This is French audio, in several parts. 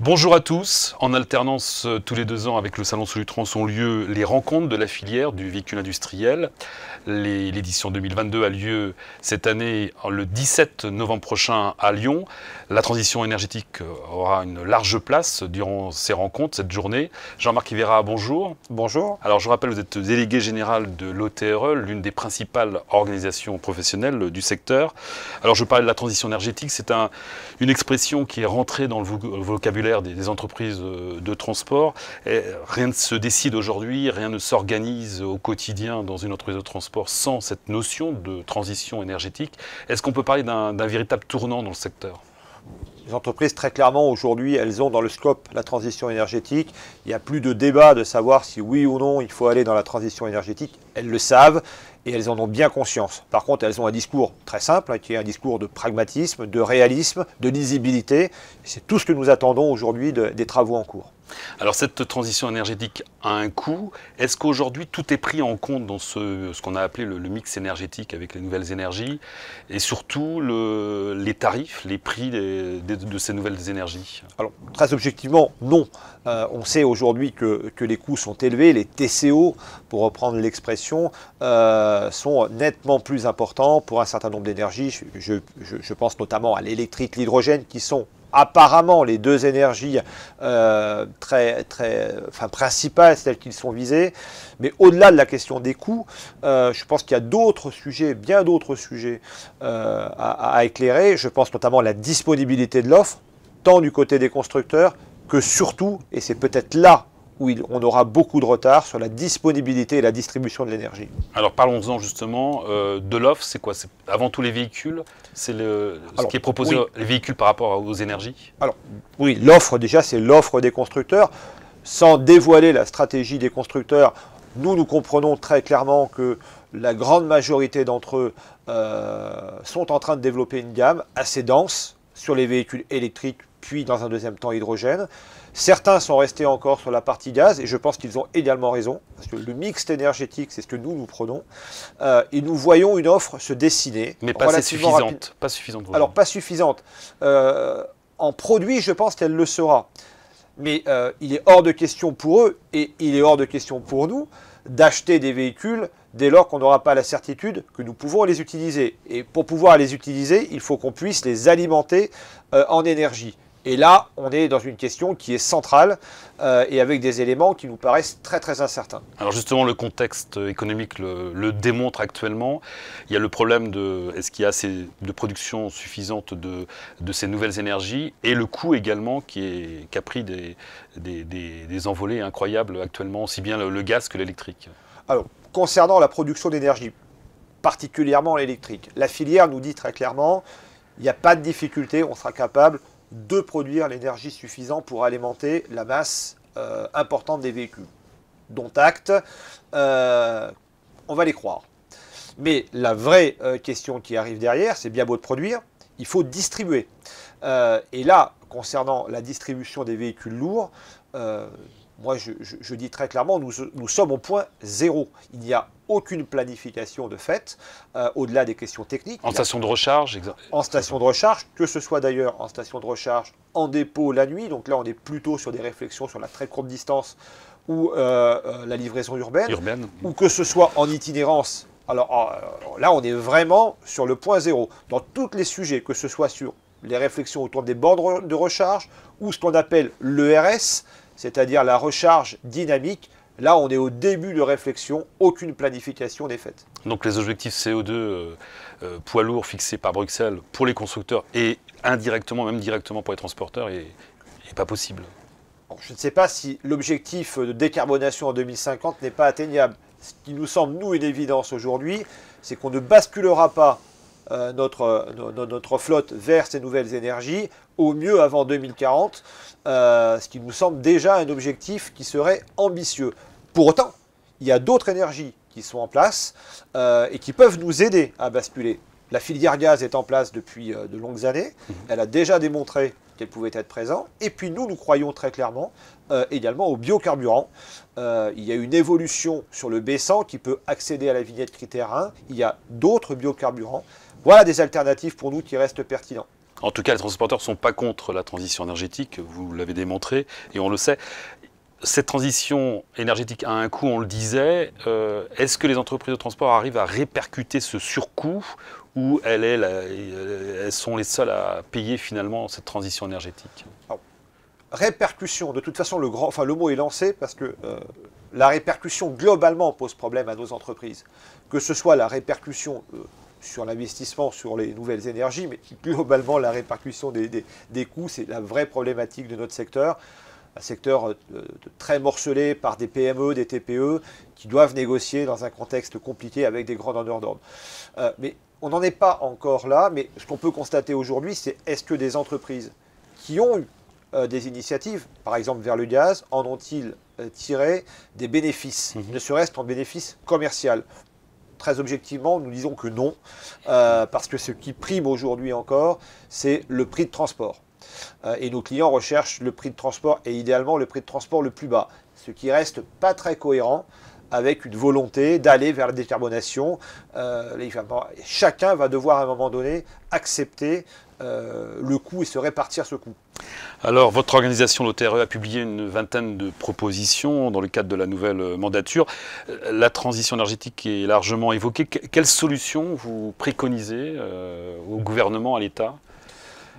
Bonjour à tous. En alternance tous les 2 ans avec le Salon Solutrans ont lieu les rencontres de la filière du véhicule industriel. L'édition 2022 a lieu cette année le 17 novembre prochain à Lyon. La transition énergétique aura une large place durant ces rencontres, cette journée. Jean-Marc Ivera, bonjour. Bonjour. Alors je rappelle, vous êtes délégué général de l'OTRE, l'une des principales organisations professionnelles du secteur. Alors je parlais de la transition énergétique, c'est une expression qui est rentrée dans le vocabulaire des entreprises de transport. Et rien ne se décide aujourd'hui, rien ne s'organise au quotidien dans une entreprise de transport sans cette notion de transition énergétique. Est-ce qu'on peut parler d'un véritable tournant dans le secteur ? Les entreprises, très clairement, aujourd'hui, elles ont dans le scope la transition énergétique. Il n'y a plus de débat de savoir si oui ou non il faut aller dans la transition énergétique. Elles le savent et elles en ont bien conscience. Par contre, elles ont un discours très simple, qui est un discours de pragmatisme, de réalisme, de lisibilité. C'est tout ce que nous attendons aujourd'hui des travaux en cours. Alors cette transition énergétique a un coût. Est-ce qu'aujourd'hui tout est pris en compte dans ce qu'on a appelé le mix énergétique avec les nouvelles énergies et surtout les tarifs, les prix de ces nouvelles énergies? Alors très objectivement, non. On sait aujourd'hui que les coûts sont élevés, les TCO, pour reprendre l'expression, sont nettement plus importants pour un certain nombre d'énergies. Je pense notamment à l'électrique, l'hydrogène, qui sont apparemment les deux énergies principales, celles qui sont visées. Mais au-delà de la question des coûts, je pense qu'il y a d'autres sujets, bien d'autres sujets à éclairer. Je pense notamment à la disponibilité de l'offre, tant du côté des constructeurs que surtout, et c'est peut-être là où on aura beaucoup de retard, sur la disponibilité et la distribution de l'énergie. Alors parlons-en justement de l'offre. C'est quoi? C'est avant tout les véhicules? C'est ce qui est proposé, oui. Les véhicules par rapport aux énergies? Alors oui, l'offre déjà, c'est l'offre des constructeurs. Sans dévoiler la stratégie des constructeurs, nous comprenons très clairement que la grande majorité d'entre eux sont en train de développer une gamme assez dense sur les véhicules électriques, puis dans un deuxième temps hydrogène. Certains sont restés encore sur la partie gaz, et je pense qu'ils ont également raison, parce que le mix énergétique, c'est ce que nous prenons, et nous voyons une offre se dessiner. Mais pas suffisante. Pas suffisante. Alors, pas suffisante. En produit, je pense qu'elle le sera. Mais il est hors de question pour eux, et il est hors de question pour nous, d'acheter des véhicules dès lors qu'on n'aura pas la certitude que nous pouvons les utiliser. Et pour pouvoir les utiliser, il faut qu'on puisse les alimenter en énergie. Et là, on est dans une question qui est centrale et avec des éléments qui nous paraissent très très incertains. Alors justement, le contexte économique le démontre actuellement. Il y a le problème de est-ce qu'il y a assez de production suffisante de ces nouvelles énergies, et le coût également qui a pris des envolées incroyables actuellement, aussi bien le gaz que l'électrique. Alors, concernant la production d'énergie, particulièrement l'électrique, la filière nous dit très clairement, il n'y a pas de difficulté, on sera capable de produire l'énergie suffisante pour alimenter la masse importante des véhicules. Dont acte, on va les croire. Mais la vraie question qui arrive derrière, c'est bien beau de produire, il faut distribuer. Et là, concernant la distribution des véhicules lourds, moi je dis très clairement, nous sommes au point zéro. Il n'y a aucune planification de fait, au-delà des questions techniques. En station de recharge, en station de recharge, que ce soit d'ailleurs en station de recharge, en dépôt la nuit. Donc là, on est plutôt sur des réflexions sur la très courte distance ou la livraison urbaine. Ou que ce soit en itinérance. Alors là, on est vraiment sur le point zéro. Dans tous les sujets, que ce soit sur les réflexions autour des bornes de recharge ou ce qu'on appelle l'ERS, c'est-à-dire la recharge dynamique. Là, on est au début de réflexion, aucune planification n'est faite. Donc les objectifs CO2 poids lourds fixés par Bruxelles pour les constructeurs et indirectement, même directement pour les transporteurs, n'est pas possible. Bon, je ne sais pas si l'objectif de décarbonation en 2050 n'est pas atteignable. Ce qui nous semble, nous, une évidence aujourd'hui, c'est qu'on ne basculera pas notre flotte vers ces nouvelles énergies, au mieux avant 2040, ce qui nous semble déjà un objectif qui serait ambitieux. Pour autant, il y a d'autres énergies qui sont en place et qui peuvent nous aider à basculer. La filière gaz est en place depuis de longues années, elle a déjà démontré qu'elle pouvait être présente, et puis nous croyons très clairement également aux biocarburants. Il y a une évolution sur le B100 qui peut accéder à la vignette critère 1, il y a d'autres biocarburants. Voilà des alternatives pour nous qui restent pertinents. En tout cas, les transporteurs ne sont pas contre la transition énergétique, vous l'avez démontré, et on le sait. Cette transition énergétique a un coût, on le disait. Est-ce que les entreprises de transport arrivent à répercuter ce surcoût ou elles sont les seules à payer finalement cette transition énergétique? Alors, répercussion, de toute façon, le mot est lancé parce que la répercussion globalement pose problème à nos entreprises. Que ce soit la répercussion sur l'investissement, sur les nouvelles énergies, mais globalement la répercussion des coûts, c'est la vraie problématique de notre secteur. Un secteur très morcelé par des PME, des TPE, qui doivent négocier dans un contexte compliqué avec des grands donneurs d'ordre. Mais on n'en est pas encore là, mais ce qu'on peut constater aujourd'hui, c'est est-ce que des entreprises qui ont eu des initiatives, par exemple vers le gaz, en ont-ils tiré des bénéfices, ne serait-ce qu'en bénéfice commercial? Très objectivement, nous disons que non, parce que ce qui prime aujourd'hui encore, c'est le prix de transport. Et nos clients recherchent le prix de transport et idéalement le prix de transport le plus bas, ce qui reste pas très cohérent avec une volonté d'aller vers la décarbonation. Chacun va devoir à un moment donné accepter le coût et se répartir ce coût. Alors, votre organisation, l'OTRE, a publié une vingtaine de propositions dans le cadre de la nouvelle mandature. La transition énergétique est largement évoquée. Quelles solutions vous préconisez au gouvernement, à l'État?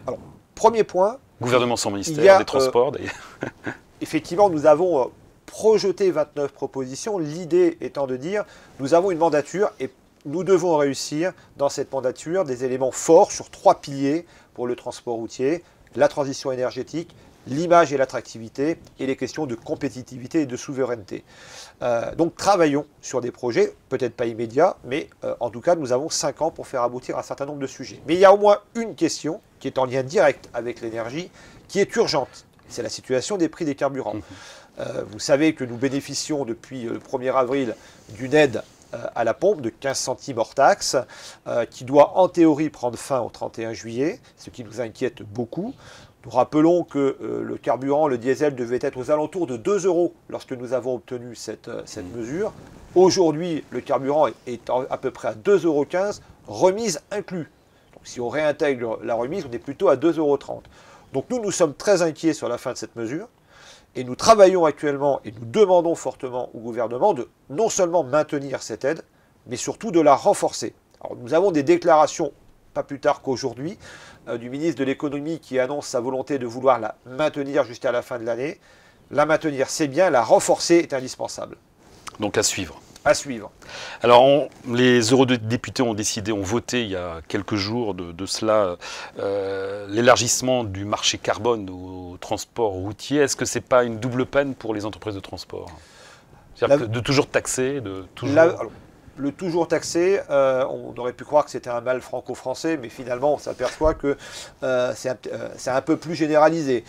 Alors, premier point. Gouvernement sans ministère des Transports, d'ailleurs. Effectivement, nous avons projeté 29 propositions. L'idée étant de dire, nous avons une mandature et nous devons réussir dans cette mandature des éléments forts sur 3 piliers pour le transport routier: la transition énergétique, l'image et l'attractivité, et les questions de compétitivité et de souveraineté. Donc travaillons sur des projets, peut-être pas immédiats, mais en tout cas nous avons 5 ans pour faire aboutir un certain nombre de sujets. Mais il y a au moins une question qui est en lien direct avec l'énergie, qui est urgente. C'est la situation des prix des carburants. Vous savez que nous bénéficions depuis le 1er avril d'une aide à la pompe de 15 centimes hors taxe, qui doit en théorie prendre fin au 31 juillet, ce qui nous inquiète beaucoup. Nous rappelons que le carburant, le diesel, devait être aux alentours de 2 € lorsque nous avons obtenu cette mesure. Aujourd'hui, le carburant est à peu près à 2,15 €, remise inclus. Donc si on réintègre la remise, on est plutôt à 2,30 €. Donc nous sommes très inquiets sur la fin de cette mesure. Et nous travaillons actuellement et nous demandons fortement au gouvernement de non seulement maintenir cette aide, mais surtout de la renforcer. Alors, nous avons des déclarations, pas plus tard qu'aujourd'hui, du ministre de l'économie qui annonce sa volonté de vouloir la maintenir jusqu'à la fin de l'année. La maintenir, c'est bien, la renforcer est indispensable. Donc à suivre. À suivre. Alors, les eurodéputés ont voté il y a quelques jours de cela, l'élargissement du marché carbone au transport routier. Est-ce que ce n'est pas une double peine pour les entreprises de transport? C'est-à-dire de toujours taxer, le toujours taxé, on aurait pu croire que c'était un mal franco-français, mais finalement on s'aperçoit que c'est un peu plus généralisé.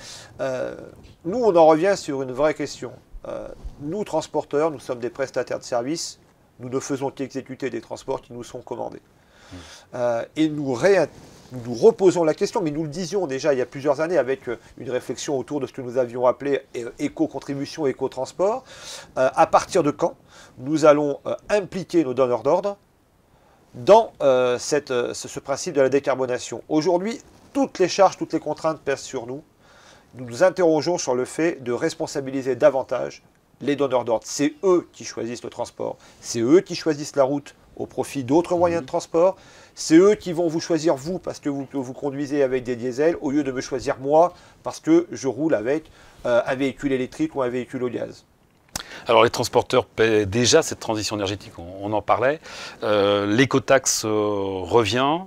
Nous, on en revient sur une vraie question. Nous, transporteurs, nous sommes des prestataires de services, nous ne faisons qu'exécuter des transports qui nous sont commandés. Et nous reposons la question, mais nous le disions déjà il y a plusieurs années avec une réflexion autour de ce que nous avions appelé éco-contribution, éco-transport. À partir de quand nous allons impliquer nos donneurs d'ordre dans ce principe de la décarbonation? Aujourd'hui, toutes les charges, toutes les contraintes pèsent sur nous. Nous nous interrogeons sur le fait de responsabiliser davantage les donneurs d'ordre. C'est eux qui choisissent le transport, c'est eux qui choisissent la route au profit d'autres moyens de transport, c'est eux qui vont vous choisir vous parce que vous conduisez avec des diesels au lieu de me choisir moi parce que je roule avec un véhicule électrique ou un véhicule au gaz. Alors les transporteurs paient déjà cette transition énergétique, on en parlait. L'écotaxe revient.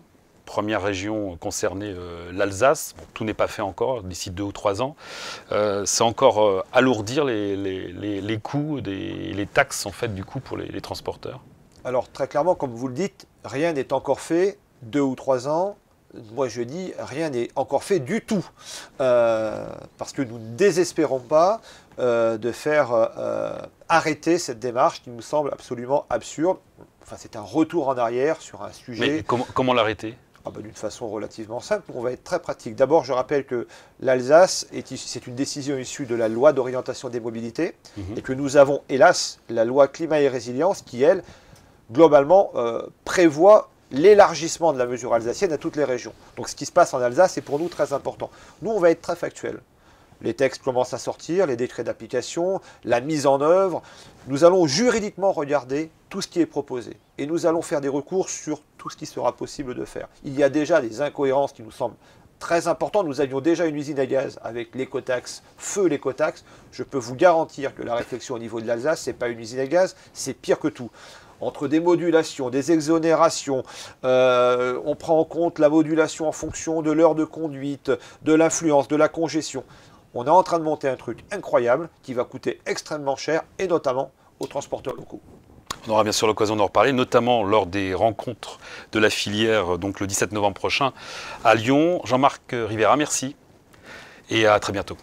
Première région concernée, l'Alsace. Bon, tout n'est pas fait encore, d'ici 2 ou 3 ans. C'est encore alourdir les coûts, les taxes en fait, du coup, pour les transporteurs. Alors très clairement, comme vous le dites, rien n'est encore fait. 2 ou 3 ans, moi je dis, rien n'est encore fait du tout. Parce que nous ne désespérons pas de faire arrêter cette démarche qui nous semble absolument absurde. Enfin, c'est un retour en arrière sur un sujet... Mais comment l'arrêter ? D'une façon relativement simple, on va être très pratique. D'abord, je rappelle que l'Alsace, c'est une décision issue de la loi d'orientation des mobilités, et que nous avons, hélas, la loi climat et résilience qui, elle, globalement, prévoit l'élargissement de la mesure alsacienne à toutes les régions. Donc ce qui se passe en Alsace est pour nous très important. Nous, on va être très factuel. Les textes commencent à sortir, les décrets d'application, la mise en œuvre. Nous allons juridiquement regarder tout ce qui est proposé. Et nous allons faire des recours sur tout ce qui sera possible de faire. Il y a déjà des incohérences qui nous semblent très importantes. Nous avions déjà une usine à gaz avec l'écotaxe, feu l'écotaxe. Je peux vous garantir que la réflexion au niveau de l'Alsace, ce n'est pas une usine à gaz, c'est pire que tout. Entre des modulations, des exonérations, on prend en compte la modulation en fonction de l'heure de conduite, de l'influence, de la congestion. On est en train de monter un truc incroyable qui va coûter extrêmement cher, et notamment aux transporteurs locaux. On aura bien sûr l'occasion d'en reparler, notamment lors des rencontres de la filière, donc le 17 novembre prochain à Lyon. Jean-Marc Rivera, merci et à très bientôt.